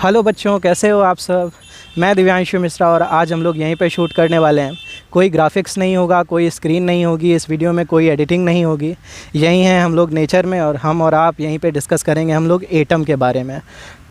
Hello बच्चों, कैसे हो आप सब। मैं दिव्यांशु मिश्रा और आज हम लोग यहीं पे शूट करने वाले हैं। कोई ग्राफिक्स नहीं होगा, कोई स्क्रीन नहीं होगी, इस वीडियो में कोई एडिटिंग नहीं होगी। यहीं हैं हम लोग नेचर में और हम और आप यहीं पे डिस्कस करेंगे हम लोग एटम के बारे में।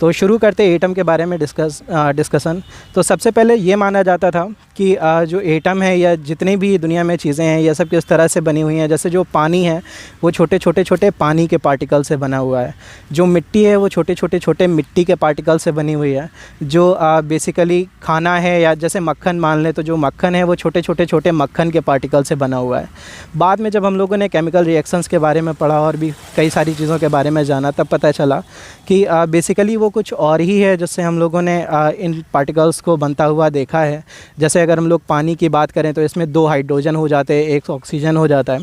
तो शुरू करते एटम के बारे में डिस्कशन। तो सबसे पहले ये माना जाता था कि जो एटम है या जितनी भी दुनिया में चीज़ें हैं ये सब किस तरह से बनी हुई हैं। जैसे जो पानी है वो छोटे पानी के पार्टिकल से बना हुआ है। जो मिट्टी है वो छोटे मिट्टी के पार्टिकल से बनी हुई है। जो बेसिकली खाना है या जैसे मक्खन मान लें तो जो मक्खन है वो छोटे मक्खन के पार्टिकल से बना हुआ है। बाद में जब हम लोगों ने केमिकल रिएक्शंस के बारे में पढ़ा और भी कई सारी चीज़ों के बारे में जाना, तब पता चला कि बेसिकली वो कुछ और ही है जिससे हम लोगों ने इन पार्टिकल्स को बनता हुआ देखा है। जैसे अगर हम लोग पानी की बात करें तो इसमें 2 हाइड्रोजन हो जाते हैं, 1 ऑक्सीजन हो जाता है।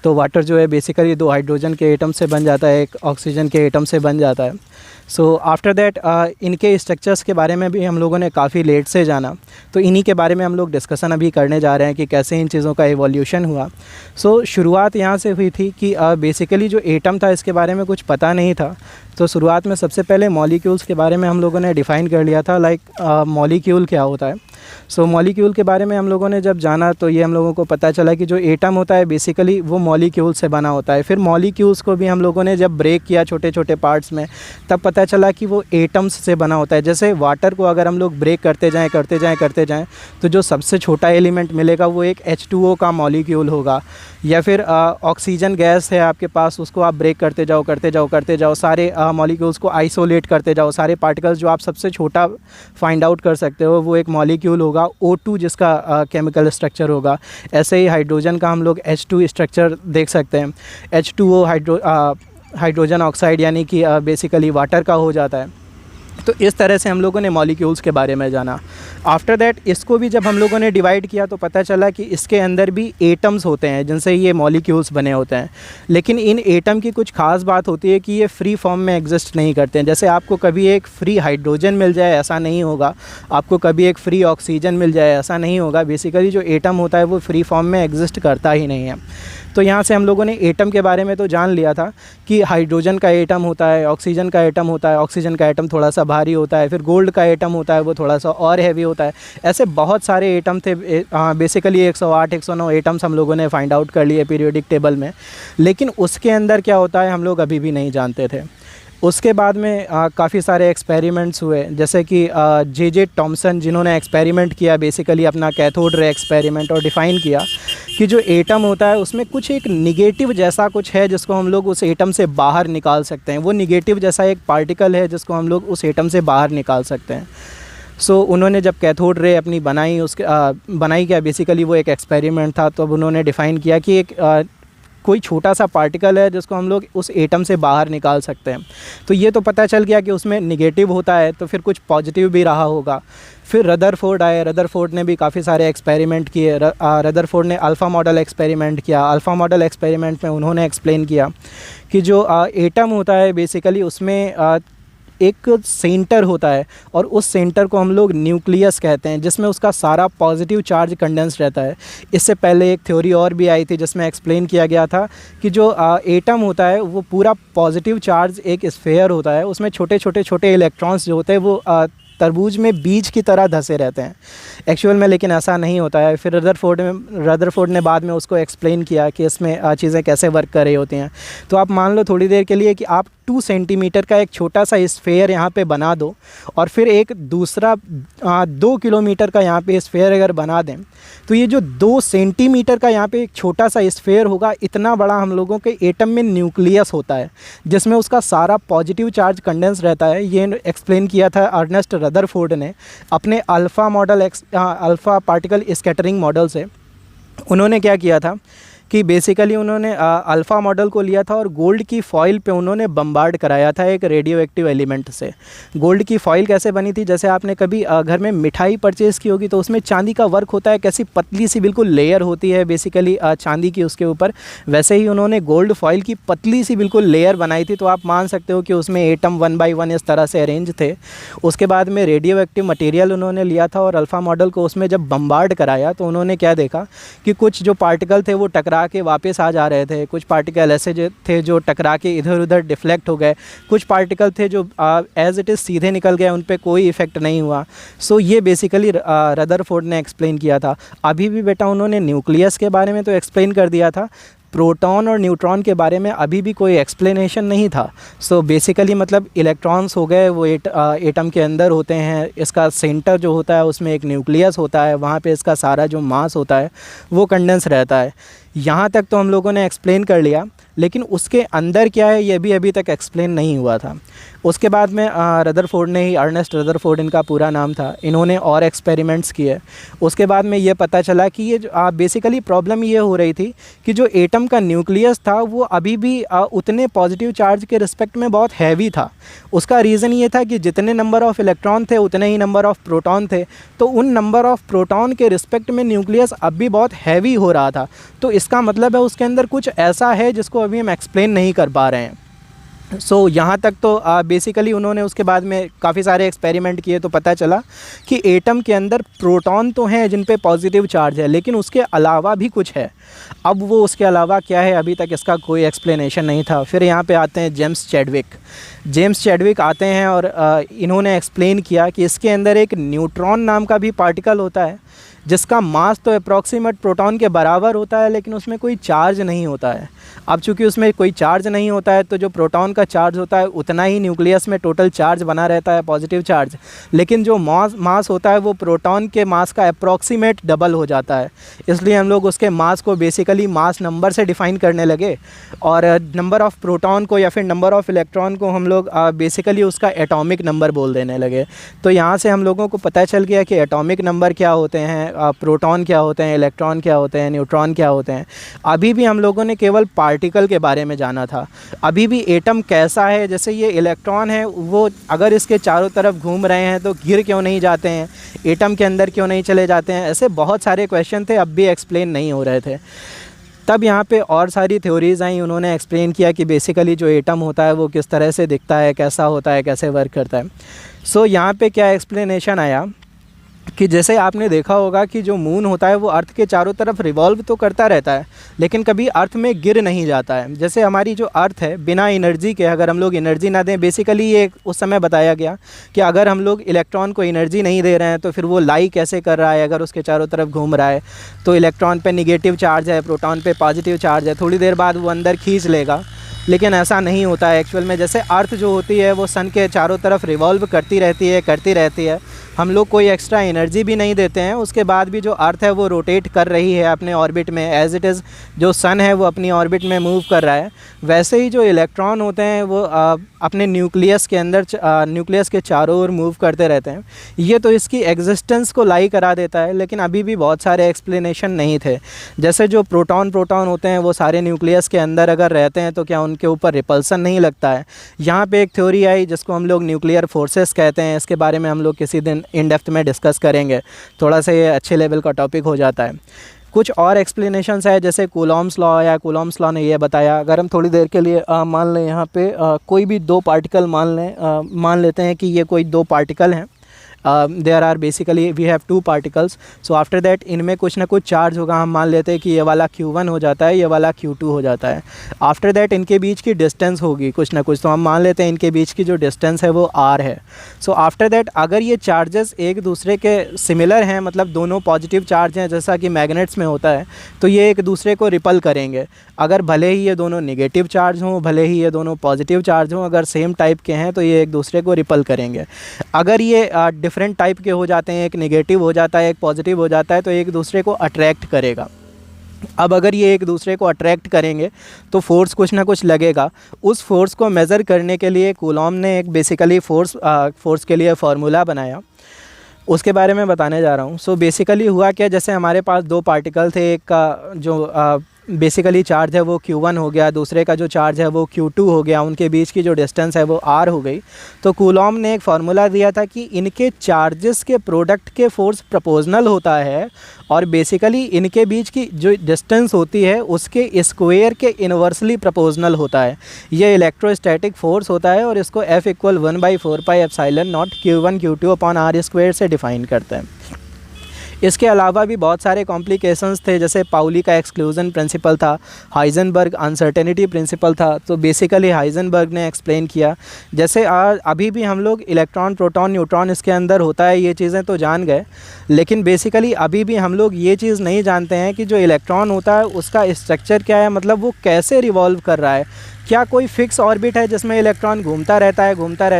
तो वाटर जो है बेसिकली 2 हाइड्रोजन के एटम से बन जाता है, 1 ऑक्सीजन के एटम से बन जाता है। सो आफ्टर दैट इनके स्ट्रक्चर्स के बारे में भी हम लोगों ने काफ़ी लेट से जाना। तो इन्हीं के बारे में हम लोग डिस्कशन अभी करने जा रहे हैं कि कैसे इन चीज़ों का एवोल्यूशन हुआ। सो शुरुआत यहाँ से हुई थी कि बेसिकली जो एटम था इसके बारे में कुछ पता नहीं था। तो शुरुआत में सबसे पहले मॉलिक्यूल्स के बारे में हम लोगों ने डिफ़ाइन कर लिया था, लाइक मॉलिक्यूल क्या होता है। सो मॉलिक्यूल के बारे में हम लोगों ने जब जाना तो ये हम लोगों को पता चला कि जो एटम होता है बेसिकली वो मॉलिक्यूल से बना होता है। फिर मॉलिक्यूल्स को भी हम लोगों ने जब ब्रेक किया छोटे पार्ट्स में, तब पता चला कि वो एटम्स से बना होता है। जैसे वाटर को अगर हम लोग ब्रेक करते जाएं तो जो सबसे छोटा एलिमेंट मिलेगा वो एक H2O का मॉलिक्यूल होगा। या फिर ऑक्सीजन गैस है आपके पास, उसको आप ब्रेक करते जाओ, सारे मॉलिक्यूल्स को आइसोलेट करते जाओ। सारे पार्टिकल्स जो आप सबसे छोटा फाइंड आउट कर सकते हो वो एक मॉलिक्यूल होगा, O2 जिसका केमिकल स्ट्रक्चर होगा। ऐसे ही हाइड्रोजन का हम लोग H2 स्ट्रक्चर देख सकते हैं। H2O हाइड्रोजन ऑक्साइड यानी कि बेसिकली वाटर का हो जाता है। तो इस तरह से हम लोगों ने मॉलिक्यूल्स के बारे में जाना। आफ्टर दैट इसको भी जब हम लोगों ने डिवाइड किया तो पता चला कि इसके अंदर भी एटम्स होते हैं जिनसे ये मॉलिक्यूल्स बने होते हैं। लेकिन इन एटम की कुछ खास बात होती है कि ये फ्री फॉर्म में एग्जिस्ट नहीं करते हैं। जैसे आपको कभी एक फ्री हाइड्रोजन मिल जाए ऐसा नहीं होगा, आपको कभी एक फ्री ऑक्सीजन मिल जाए ऐसा नहीं होगा। बेसिकली जो एटम होता है वो फ्री फॉर्म में एग्जिस्ट करता ही नहीं है। तो यहाँ से हम लोगों ने एटम के बारे में तो जान लिया था कि हाइड्रोजन का एटम होता है, ऑक्सीजन का एटम होता है, ऑक्सीजन का एटम थोड़ा सा भारी होता है। फिर गोल्ड का एटम होता है वो थोड़ा सा और हैवी होता है। ऐसे बहुत सारे एटम थे। बेसिकली 108 109 एटम्स हम लोगों ने फाइंड आउट कर लिए पीरियोडिक टेबल में। लेकिन उसके अंदर क्या होता है हम लोग अभी भी नहीं जानते थे। उसके बाद में काफ़ी सारे एक्सपेरिमेंट्स हुए, जैसे कि J.J. टॉमसन जिन्होंने एक्सपेरिमेंट किया बेसिकली अपना कैथोड रे एक्सपेरिमेंट, और डिफ़ाइन किया कि जो एटम होता है उसमें कुछ एक निगेटिव जैसा कुछ है जिसको हम लोग उस एटम से बाहर निकाल सकते हैं। वो निगेटिव जैसा एक पार्टिकल है जिसको हम लोग उस एटम से बाहर निकाल सकते हैं। सो उन्होंने जब कैथोड रे अपनी बनाई, उसके बनाई क्या बेसिकली वो एक एक्सपेरिमेंट था। तो अब उन्होंने डिफ़ाइन किया कि एक कोई छोटा सा पार्टिकल है जिसको हम लोग उस एटम से बाहर निकाल सकते हैं। तो ये तो पता चल गया कि उसमें निगेटिव होता है, तो फिर कुछ पॉजिटिव भी रहा होगा। फिर रदरफोर्ड आए। रदरफोर्ड ने भी काफ़ी सारे एक्सपेरिमेंट किए। रदरफोर्ड ने अल्फ़ा मॉडल एक्सपेरिमेंट किया। अल्फ़ा मॉडल एक्सपेरिमेंट में उन्होंने एक्सप्लेन किया कि जो एटम होता है बेसिकली उसमें एक सेंटर होता है और उस सेंटर को हम लोग न्यूक्लियस कहते हैं, जिसमें उसका सारा पॉजिटिव चार्ज कंडेंस रहता है। इससे पहले एक थ्योरी और भी आई थी जिसमें एक्सप्लेन किया गया था कि जो एटम होता है वो पूरा पॉजिटिव चार्ज एक स्फेयर होता है, उसमें छोटे इलेक्ट्रॉन्स जो होते हैं वो तरबूज में बीज की तरह धंसे रहते हैं एक्चुअल में, लेकिन ऐसा नहीं होता है। फिर रदरफोर्ड ने बाद में उसको एक्सप्लेन किया कि इसमें चीज़ें कैसे वर्क कर रही होती हैं। तो आप मान लो थोड़ी देर के लिए कि आप 2 सेंटीमीटर का एक छोटा सा स्फेयर यहाँ पे बना दो और फिर एक दूसरा 2 किलोमीटर का यहाँ पे स्फेयर अगर बना दें, तो ये जो 2 सेंटीमीटर का यहाँ पे एक छोटा सा स्फेयर होगा, इतना बड़ा हम लोगों के एटम में न्यूक्लियस होता है जिसमें उसका सारा पॉजिटिव चार्ज कंडेंस रहता है। ये एक्सप्लेन किया था अर्नेस्ट रदरफोर्ड ने अपने अल्फ़ा पार्टिकल स्कैटरिंग मॉडल से। उन्होंने क्या किया था कि बेसिकली उन्होंने अल्फ़ा मॉडल को लिया था और गोल्ड की फॉइल पे उन्होंने बम्बार्ड कराया था एक रेडियो एक्टिव एलिमेंट से। गोल्ड की फॉइल कैसे बनी थी, जैसे आपने कभी घर में मिठाई परचेज़ की होगी तो उसमें चांदी का वर्क होता है, कैसी पतली सी बिल्कुल लेयर होती है बेसिकली चांदी की उसके ऊपर। वैसे ही उन्होंने गोल्ड फॉइल की पतली सी बिल्कुल लेयर बनाई थी। तो आप मान सकते हो कि उसमें एटम 1 बाई 1 इस तरह से अरेंज थे। उसके बाद में रेडियो एक्टिव मटेरियल उन्होंने लिया था और अल्फ़ा मॉडल को उसमें जब बम्बार्ड कराया तो उन्होंने क्या देखा कि कुछ जो पार्टिकल थे वो टकरा टकरा के वापस आ जा रहे थे, कुछ पार्टिकल ऐसे जो थे जो टकरा के इधर उधर डिफ्लेक्ट हो गए, कुछ पार्टिकल थे जो एज इट इज़ सीधे निकल गए, उन पे कोई इफ़ेक्ट नहीं हुआ। सो ये बेसिकली रदरफोर्ड ने एक्सप्लेन किया था। अभी भी बेटा उन्होंने न्यूक्लियस के बारे में तो एक्सप्लेन कर दिया था, प्रोटॉन और न्यूट्रॉन के बारे में अभी भी कोई एक्सप्लेनेशन नहीं था। सो बेसिकली मतलब इलेक्ट्रॉन्स हो गए वो एटम के अंदर होते हैं, इसका सेंटर जो होता है उसमें एक न्यूक्लियस होता है, वहाँ पे इसका सारा जो मास होता है वो कंडेंस रहता है। यहाँ तक तो हम लोगों ने एक्सप्लेन कर लिया, लेकिन उसके अंदर क्या है ये भी अभी तक एक्सप्लेन नहीं हुआ था। उसके बाद में रदरफोर्ड ने ही, अर्नेस्ट रदरफोर्ड इनका पूरा नाम था, इन्होंने और एक्सपेरिमेंट्स किए। उसके बाद में ये पता चला कि ये बेसिकली प्रॉब्लम ये हो रही थी कि जो एटम का न्यूक्लियस था वो अभी भी उतने पॉजिटिव चार्ज के रिस्पेक्ट में बहुत हैवी था। उसका रीज़न ये था कि जितने नंबर ऑफ़ इलेक्ट्रॉन थे उतने ही नंबर ऑफ़ प्रोटॉन थे, तो उन नंबर ऑफ़ प्रोटॉन के रिस्पेक्ट में न्यूक्लियस अब भी बहुत हैवी हो रहा था। तो इसका मतलब है उसके अंदर कुछ ऐसा है जिसको अभी हम एक्सप्लेन नहीं कर पा रहे हैं। यहाँ तक तो बेसिकली उन्होंने उसके बाद में काफ़ी सारे एक्सपेरिमेंट किए तो पता चला कि एटम के अंदर प्रोटॉन तो हैं जिन पे पॉजिटिव चार्ज है, लेकिन उसके अलावा भी कुछ है। अब वो उसके अलावा क्या है अभी तक इसका कोई एक्सप्लेनेशन नहीं था। फिर यहाँ पे आते हैं जेम्स चैडविक आते हैं और इन्होंने एक्सप्लेन किया कि इसके अंदर एक न्यूट्रॉन नाम का भी पार्टिकल होता है जिसका मास तो अप्रॉक्सीमेट प्रोटॉन के बराबर होता है, लेकिन उसमें कोई चार्ज नहीं होता है। अब चूंकि उसमें कोई चार्ज नहीं होता है तो जो प्रोटॉन का चार्ज होता है उतना ही न्यूक्लियस में टोटल चार्ज बना रहता है, पॉजिटिव चार्ज, लेकिन जो मास होता है वो प्रोटॉन के मास का अप्रॉक्सीमेट डबल हो जाता है। इसलिए हम लोग उसके मास को बेसिकली मास नंबर से डिफ़ाइन करने लगे और नंबर ऑफ़ प्रोटॉन को या फिर नंबर ऑफ़ इलेक्ट्रॉन को हम लोग बेसिकली उसका एटॉमिक नंबर बोल देने लगे। तो यहाँ से हम लोगों को पता चल गया कि एटॉमिक नंबर क्या होते हैं, प्रोटॉन क्या होते हैं, इलेक्ट्रॉन क्या होते हैं, न्यूट्रॉन क्या होते हैं। अभी भी हम लोगों ने केवल पार्टिकल के बारे में जाना था। अभी भी एटम कैसा है, जैसे ये इलेक्ट्रॉन है वो अगर इसके चारों तरफ घूम रहे हैं तो गिर क्यों नहीं जाते हैं, एटम के अंदर क्यों नहीं चले जाते हैं, ऐसे बहुत सारे क्वेश्चन थे, अब भी एक्सप्लेन नहीं हो रहे थे। तब यहाँ पे और सारी थ्योरीज़ आई, उन्होंने एक्सप्लेन किया कि बेसिकली जो एटम होता है वो किस तरह से दिखता है, कैसा होता है, कैसे वर्क करता है। यहाँ पे क्या एक्सप्लेनेशन आया कि जैसे आपने देखा होगा कि जो मून होता है वो अर्थ के चारों तरफ रिवॉल्व तो करता रहता है, लेकिन कभी अर्थ में गिर नहीं जाता है। जैसे हमारी जो अर्थ है बिना एनर्जी के, अगर हम लोग एनर्जी ना दें, बेसिकली ये उस समय बताया गया कि अगर हम लोग इलेक्ट्रॉन को एनर्जी नहीं दे रहे हैं तो फिर वो लाई कैसे कर रहा है, अगर उसके चारों तरफ घूम रहा है तो इलेक्ट्रॉन पे निगेटिव चार्ज है, प्रोटॉन पे पॉजिटिव चार्ज है, थोड़ी देर बाद वो अंदर खींच लेगा। लेकिन ऐसा नहीं होता है एक्चुअल में। जैसे अर्थ जो होती है वो सन के चारों तरफ रिवॉल्व करती रहती है, हम लोग कोई एक्स्ट्रा एनर्जी भी नहीं देते हैं, उसके बाद भी जो अर्थ है वो रोटेट कर रही है अपने ऑर्बिट में, एज इट इज़ जो सन है वो अपनी ऑर्बिट में मूव कर रहा है। वैसे ही जो इलेक्ट्रॉन होते हैं वो अपने न्यूक्लियस के अंदर न्यूक्लियस के चारों ओर मूव करते रहते हैं। ये तो इसकी एग्जिस्टेंस को लाई करा देता है, लेकिन अभी भी बहुत सारे एक्सप्लेनेशन नहीं थे। जैसे जो प्रोटॉन होते हैं वो सारे न्यूक्लियस के अंदर अगर रहते हैं तो क्या उनके ऊपर रिपल्सन नहीं लगता है। यहाँ पे एक थ्योरी आई जिसको हम लोग न्यूक्लियर फोर्सेस कहते हैं, इसके बारे में हम लोग किसी दिन इन डेप्थ में डिस्कस करेंगे, थोड़ा सा ये अच्छे लेवल का टॉपिक हो जाता है। कुछ और एक्सप्लेनेशंस है, जैसे कूलॉम्स लॉ या कूलॉम्स लॉ ने ये बताया, अगर हम थोड़ी देर के लिए मान लें यहाँ पे कोई भी दो पार्टिकल मान लेते हैं कि ये कोई दो पार्टिकल हैं, there are basically we have two particles. So after that इनमें कुछ ना कुछ चार्ज होगा, हम मान लेते हैं कि ये वाला Q1 हो जाता है, ये वाला Q2 हो जाता है। आफ्टर दैट इनके बीच की डिस्टेंस होगी कुछ ना कुछ, तो हम मान लेते हैं इनके बीच की जो डिस्टेंस है वो R है। सो आफ्टर दैट अगर ये चार्जेस एक दूसरे के सिमिलर हैं, मतलब दोनों पॉजिटिव चार्ज हैं जैसा कि मैग्नेट्स में होता है, तो ये एक दूसरे को रिपल करेंगे। अगर भले ही ये दोनों नेगेटिव चार्ज हों, भले ही ये दोनों पॉजिटिव चार्ज हों, अगर सेम टाइप के हैं तो ये एक दूसरे को रिपल करेंगे। अगर ये डिफरेंट टाइप के हो जाते हैं, एक नेगेटिव हो जाता है, एक पॉजिटिव हो जाता है, तो एक दूसरे को अट्रैक्ट करेगा। अब अगर ये एक दूसरे को अट्रैक्ट करेंगे तो फोर्स कुछ ना कुछ लगेगा। उस फोर्स को मेज़र करने के लिए कूलॉम ने एक बेसिकली फोर्स के लिए फार्मूला बनाया, उसके बारे में बताने जा रहा हूँ। सो बेसिकली हुआ क्या, जैसे हमारे पास दो पार्टिकल थे, एक का जो बेसिकली चार्ज है वो Q1 हो गया, दूसरे का जो चार्ज है वो Q2 हो गया, उनके बीच की जो डिस्टेंस है वो R हो गई। तो कूलॉम ने एक फार्मूला दिया था कि इनके चार्जेस के प्रोडक्ट के फोर्स प्रोपोर्शनल होता है और बेसिकली इनके बीच की जो डिस्टेंस होती है उसके स्क्वायर के इन्वर्सली प्रोपोर्शनल होता है। ये इलेक्ट्रोस्टैटिक फोर्स होता है और इसको F = 1/4πε0 Q1 Q2/r² से डिफ़ाइन करते हैं। इसके अलावा भी बहुत सारे कॉम्प्लिकेशंस थे, जैसे पाउली का एक्सक्लूजन प्रिंसिपल था, हाइजेनबर्ग अनसर्टेनिटी प्रिंसिपल था। तो बेसिकली हाइजेनबर्ग ने एक्सप्लेन किया, जैसे अभी भी हम लोग इलेक्ट्रॉन प्रोटॉन न्यूट्रॉन इसके अंदर होता है ये चीज़ें तो जान गए, लेकिन बेसिकली अभी भी हम लोग ये चीज़ नहीं जानते हैं कि जो इलेक्ट्रॉन होता है उसका स्ट्रक्चर क्या है, मतलब वो कैसे रिवॉल्व कर रहा है। क्या कोई फिक्स ऑर्बिट है जिसमें इलेक्ट्रॉन घूमता रहता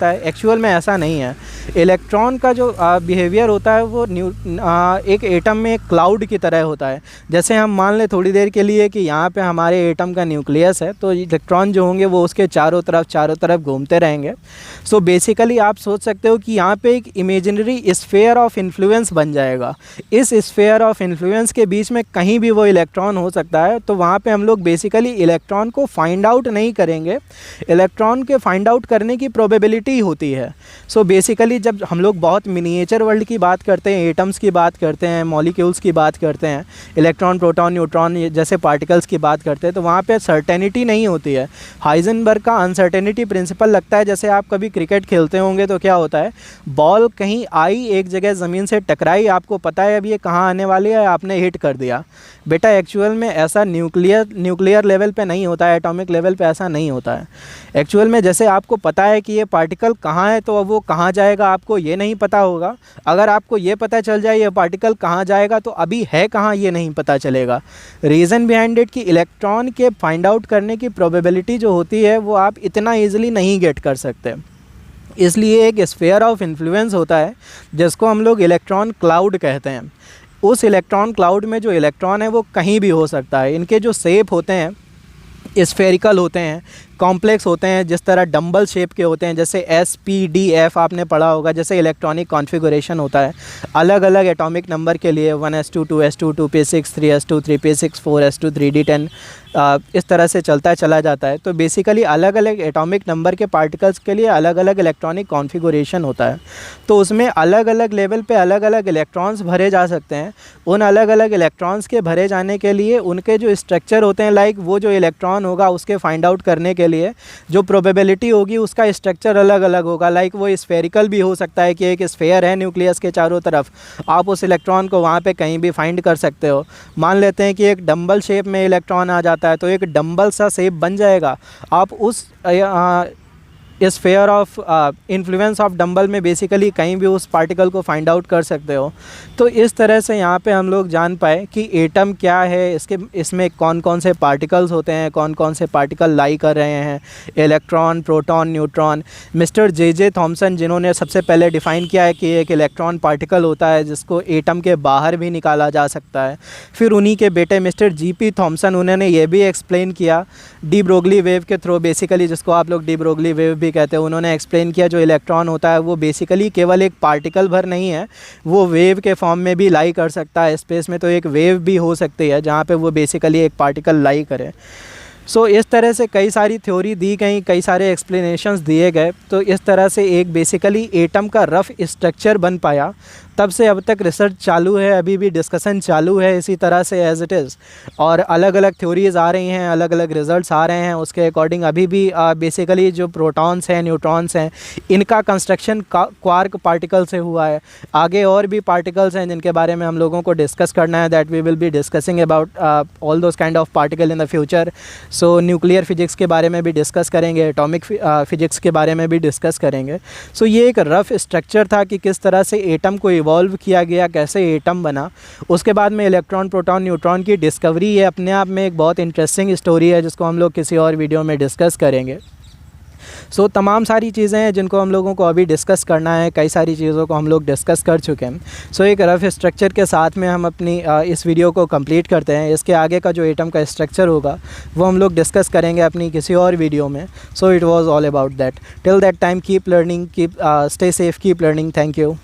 है। एक्चुअल में ऐसा नहीं है। इलेक्ट्रॉन का जो बिहेवियर होता है वो एक एटम में एक क्लाउड की तरह होता है। जैसे हम मान लें थोड़ी देर के लिए कि यहाँ पे हमारे एटम का न्यूक्लियस है, तो इलेक्ट्रॉन जो होंगे वो उसके चारों तरफ घूमते रहेंगे। सो बेसिकली आप सोच सकते हो कि यहाँ पे एक इमेजिनरी स्फीयर ऑफ इन्फ्लुएंस बन जाएगा। इस स्फीयर ऑफ इन्फ्लुएंस के बीच में कहीं भी वो इलेक्ट्रॉन हो सकता है। तो वहाँ पे हम लोग बेसिकली इलेक्ट्रॉन को फाइंड आउट नहीं करेंगे, इलेक्ट्रॉन के फाइंड आउट करने की प्रोबेबिलिटी होती है। सो बेसिकली जब हम लोग बहुत मिनिएचर वर्ल्ड की बात करते हैं, एटम्स की बात करते हैं, मॉलिक्यूल्स की बात करते हैं, इलेक्ट्रॉन प्रोटॉन न्यूट्रॉन जैसे पार्टिकल्स की बात करते हैं, तो वहाँ पे सर्टेनिटी नहीं होती है। हाइजेनबर्ग का अनसर्टेनिटी प्रिंसिपल लगता है, जैसे आप कभी क्रिकेट खेलते होंगे तो क्या होता है, बॉल कहीं आई, एक जगह ज़मीन से टकराई, आपको पता है अब ये कहाँ आने वाली है, आपने हिट कर दिया। बेटा एक्चुअल में ऐसा न्यूक्लियर लेवल पे नहीं होता है, एटॉमिक लेवल पे ऐसा नहीं होता है। एक्चुअल में जैसे आपको पता है कि ये पार्टिकल कहाँ है, तो अब वो कहाँ जाएगा आपको ये नहीं पता होगा। अगर आपको ये पता चल जाए ये पार्टिकल कहाँ जाएगा, तो अभी है कहाँ ये नहीं पता चलेगा। रीज़न बिहाइंड इट कि इलेक्ट्रॉन के फाइंड आउट करने की प्रोबेबिलिटी जो होती है वो आप इतना ईजिली नहीं गेट कर सकते। इसलिए एक स्फीयर ऑफ इन्फ्लुएंस होता है जिसको हम लोग इलेक्ट्रॉन क्लाउड कहते हैं। उस इलेक्ट्रॉन क्लाउड में जो इलेक्ट्रॉन है वो कहीं भी हो सकता है। इनके जो शेप होते हैं स्फेरिकल होते हैं, कॉम्प्लेक्स होते हैं, जिस तरह डंबल शेप के होते हैं, जैसे SPDF आपने पढ़ा होगा, जैसे इलेक्ट्रॉनिक कॉन्फ़िगरेशन होता है अलग अलग एटॉमिक नंबर के लिए, 1s2 2s2 2p6 3s2 3p6 4s2 3d10 इस तरह से चलता चला जाता है। तो बेसिकली अलग अलग एटॉमिक नंबर के पार्टिकल्स के लिए अलग अलग इलेक्ट्रॉनिक कॉन्फ़िगरेशन होता है। तो उसमें अलग अलग लेवल पे अलग अलग इलेक्ट्रॉन्स भरे जा सकते हैं। उन अलग अलग इलेक्ट्रॉन्स के भरे जाने के लिए उनके जो स्ट्रक्चर होते हैं, लाइक वो जो इलेक्ट्रॉन होगा उसके फाइंड आउट करने के लिए जो प्रोबेबिलिटी होगी उसका स्ट्रक्चर अलग अलग होगा। लाइक वो स्फेरिकल भी हो सकता है कि एक स्फेयर है न्यूक्लियस के चारों तरफ, आप उस इलेक्ट्रॉन को वहाँ पे कहीं भी फाइंड कर सकते हो। मान लेते हैं कि एक डंबल शेप में इलेक्ट्रॉन आ जाता है, तो एक डंबल सा शेप बन जाएगा। आप उस sphere of influence of dumbbell में बेसिकली कहीं भी उस पार्टिकल को फाइंड आउट कर सकते हो। तो इस तरह से यहाँ पे हम लोग जान पाए कि एटम क्या है, इसमें कौन कौन से पार्टिकल्स होते हैं, कौन कौन से पार्टिकल लाई कर रहे हैं, electron proton neutron. Mister J Thomson जिन्होंने सबसे पहले डिफ़ाइन किया है कि एक इलेक्ट्रॉन पार्टिकल होता है जिसको एटम के बाहर भी निकाला जा सकता है। फिर उन्हीं के बेटे मिस्टर GP थॉमसन, उन्होंने ये भी एक्सप्लेन किया डी ब्रोगली वेव के थ्रू, बेसिकली जिसको आप लोग डी ब्रोगली वेव भी कहते हैं। उन्होंने एक्सप्लेन किया जो इलेक्ट्रॉन होता है वो बेसिकली केवल एक पार्टिकल भर नहीं है, वो वेव के फॉर्म में भी लाई कर सकता है स्पेस में। तो एक वेव भी हो सकती है जहाँ पे वो बेसिकली एक पार्टिकल लाई करे। सो इस तरह से कई सारी थ्योरी दी गई, कई सारे एक्सप्लेनेशंस दिए गए। तो इस तरह से एक बेसिकली एटम का रफ़ स्ट्रक्चर बन पाया। तब से अब तक रिसर्च चालू है, अभी भी डिस्कशन चालू है इसी तरह से एज़ इट इज़, और अलग अलग थ्योरीज़ आ रही हैं, अलग अलग रिजल्ट्स आ रहे हैं। उसके अकॉर्डिंग अभी भी बेसिकली जो प्रोटॉन्स हैं न्यूट्रॉन्स हैं इनका कंस्ट्रक्शन क्वार्क पार्टिकल से हुआ है। आगे और भी पार्टिकल्स हैं जिनके बारे में हम लोगों को डिस्कस करना है, that we will be discussing about all those kind of particle in the future. So nuclear physics के बारे में भी डिस्कस करेंगे, एटॉमिक फिजिक्स के बारे में भी डिस्कस करेंगे। सो ये एक रफ़ स्ट्रक्चर था कि किस तरह से एटम को इवॉल्व किया गया, कैसे एटम बना। उसके बाद में इलेक्ट्रॉन प्रोटॉन न्यूट्रॉन की डिस्कवरी है, अपने आप में एक बहुत इंटरेस्टिंग स्टोरी है जिसको हम लोग किसी और वीडियो में डिस्कस करेंगे। सो तमाम सारी चीज़ें हैं जिनको हम लोगों को अभी डिस्कस करना है, कई सारी चीज़ों को हम लोग डिस्कस कर चुके हैं। सो एक रफ़ स्ट्रक्चर के साथ में हम अपनी इस वीडियो को कंप्लीट करते हैं। इसके आगे का जो एटम का स्ट्रक्चर होगा वो हम लोग डिस्कस करेंगे अपनी किसी और वीडियो में। So it was all about that. Till that time keep learning, keep stay safe, keep learning. Thank you.